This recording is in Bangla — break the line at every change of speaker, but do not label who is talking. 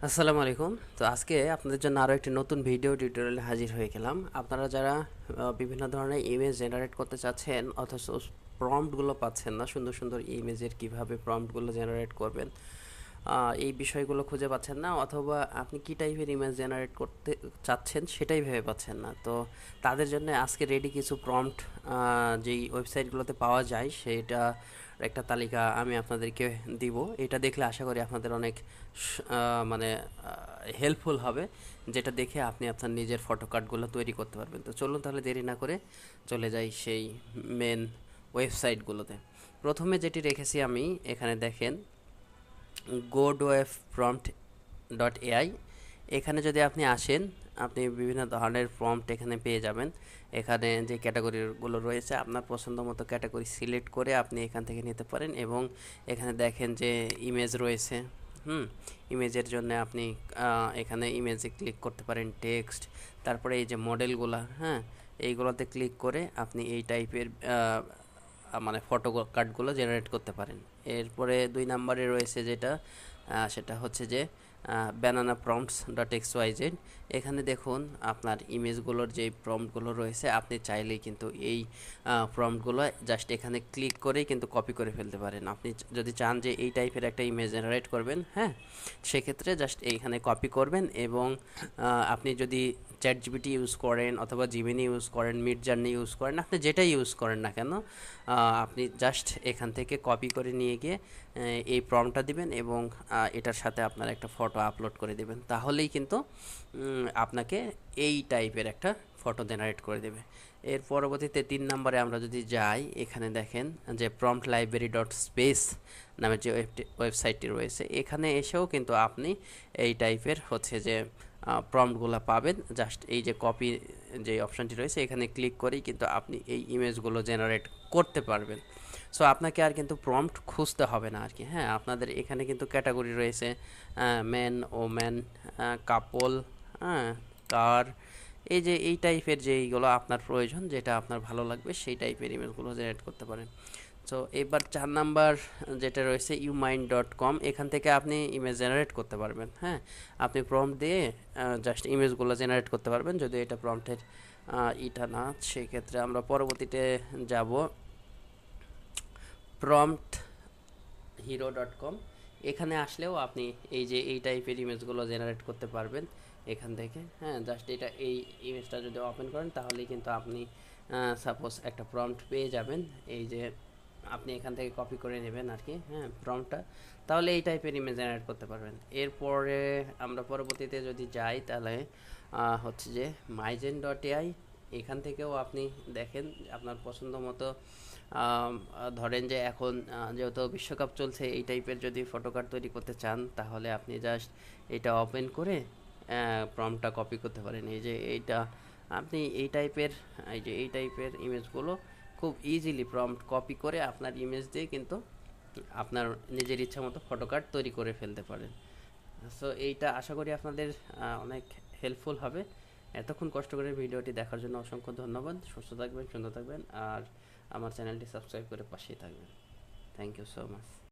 আসসালামু আলাইকুম। তো আজকে আপনাদের জন্য আরও একটি নতুন ভিডিও টিউটোরিয়ালে হাজির হয়ে গেলাম। আপনারা যারা বিভিন্ন ধরনের ইমেজ জেনারেট করতে চাচ্ছেন অথচ প্রম্পটগুলো পাচ্ছেন না, সুন্দর সুন্দর ইমেজের কিভাবে প্রম্পটগুলো জেনারেট করবেন, এই বিষয়গুলো খুঁজে পাচ্ছেন না, অথবা আপনি কী টাইপের ইমেজ জেনারেট করতে চাচ্ছেন সেটাই ভেবে পাচ্ছেন না, তো তাদের জন্য আজকে রেডি কিছু প্রম্পট যেই ওয়েবসাইটগুলোতে পাওয়া যায় সেটা একটা তালিকা আমি আপনাদেরকে দিব। এটা দেখলে আশা করি আপনাদের অনেক মানে হেল্পফুল হবে, যেটা দেখে আপনি আপনার নিজের ফটো কার্ডগুলো তৈরি করতে পারবেন। তো চলুন তাহলে দেরি না করে চলে যাই সেই মেন ওয়েবসাইটগুলোতে। প্রথমে যেটি রেখেছি আমি এখানে দেখেন, godwebprompt.ai। এখানে যদি আপনি আসেন, আপনি বিভিন্ন ধরনের প্রম্পট এখানে পেয়ে যাবেন। এখানে যে ক্যাটাগরিগুলো রয়েছে আপনার পছন্দ মতো ক্যাটাগরি সিলেক্ট করে আপনি এখান থেকে নিতে পারেন, এবং এখানে দেখেন যে ইমেজ রয়েছে। ইমেজের জন্য আপনি এখানে ইমেজে ক্লিক করতে পারেন, টেক্সট, তারপরে এই যে মডেলগুলা, এইগুলোতে ক্লিক করে আপনি এই টাইপের মানে ফটো কার্ডগুলো জেনারেট করতে পারেন। এরপরে 2 নম্বরে রয়েছে যেটা, সেটা হচ্ছে যে banana prompts dot x y z. এখানে দেখুন আপনার ইমেজগুলোর যে প্রম্পটগুলো রয়েছে, আপনি চাইলেই কিন্তু এই প্রম্পটগুলো জাস্ট এখানে ক্লিক করেই কিন্তু কপি করে ফেলতে পারেন। আপনি যদি চান যে এই টাইপের একটা ইমেজ জেনারেট করবেন, সেক্ষেত্রে জাস্ট এইখানে কপি করবেন, এবং আপনি যদি চ্যাট জিপিটি ইউজ করেন অথবা জিমিনি ইউজ করেন, মিড জার্নি ইউজ করেন, আপনি যেটাই ইউজ করেন না কেন, আপনি জাস্ট এখান থেকে কপি করে নিয়ে গিয়ে এই প্রম্পটটা দিবেন, এবং এটার সাথে আপনার একটা ফটো আপলোড করে দেবেন, তাহলেই কিন্তু আপনাকে এই টাইপের একটা ফটো জেনারেট করে দেবে। এর পরবর্তীতে 3 নম্বরে আমরা যদি যাই, এখানে দেখেন যে প্রম্পট লাইব্রেরি ডট স্পেস নামের যে ওয়েবসাইটটি রয়েছে, এখানে এসেও কিন্তু আপনি এই টাইপের হচ্ছে যে প্রম্পটগুলো পাবেন। জাস্ট এই যে কপি যে অপশানটি রয়েছে এখানে ক্লিক করেই কিন্তু আপনি এই ইমেজগুলো জেনারেট করতে পারবেন। সো আপনাকে আর কিন্তু প্রম্পট খুঁজতে হবে না আর কি। আপনাদের এখানে কিন্তু ক্যাটাগরি রয়েছে, ম্যান, ওম্যান, কাপল, কার, এই যে এই টাইপের যেইগুলো আপনার প্রয়োজন, যেটা আপনার ভালো লাগবে সেই টাইপের ইমেজগুলো জেনারেট করতে পারেন। সো এবার 4 নাম্বার যেটা রয়েছে umind.com, এখান থেকে আপনি ইমেজ জেনারেট করতে পারবেন। আপনি প্রম্পট দিয়ে জাস্ট ইমেজগুলো জেনারেট করতে পারবেন। যদি এটা প্রম্পটের ইটা না, সেক্ষেত্রে আমরা পরবর্তীতে যাব prompthero.com। এখানে আসলেও আপনি এই যে এই টাইপের ইমেজগুলো জেনারেট করতে পারবেন এখান থেকে। জাস্ট এটা এই ইমেজটা যদি ওপেন করেন তাহলেই কিন্তু আপনি সাপোজ একটা প্রম্পট পেয়ে যাবেন। এই যে আপনি এখান থেকে কপি করে নেবেন আর কি, প্রম্পটটা, তাহলে এই টাইপের ইমেজ জেনারেট করতে পারবেন। এরপরে আমরা পরবর্তীতে যদি যাই, তাহলে হচ্ছে যে mygen.ai। এখান থেকেও আপনি দেখেন আপনার পছন্দ মতো, ধরেন যে এখন যেহেতু বিশ্বকাপ চলছে, এই টাইপের যদি ফটো কার্ড তৈরি করতে চান, তাহলে আপনি জাস্ট এটা ওপেন করে প্রম্পটটা কপি করতে পারেন। এই যে এইটা আপনি এই টাইপের ইমেজগুলো খুব ইজিলি প্রম্পট কপি করে আপনার ইমেজ দিয়ে কিন্তু আপনার নিজের ইচ্ছা মতো ফটো কার্ড তৈরি করে ফেলতে পারেন। সো এইটা আশা করি আপনাদের অনেক হেল্পফুল হবে। এতক্ষণ কষ্ট করে ভিডিওটি দেখার জন্য অসংখ্য ধন্যবাদ। সুস্থ থাকবেন, সুন্দর থাকবেন, আর আমার চ্যানেলটি সাবস্ক্রাইব করে পাশেই থাকবেন। Thank you so much.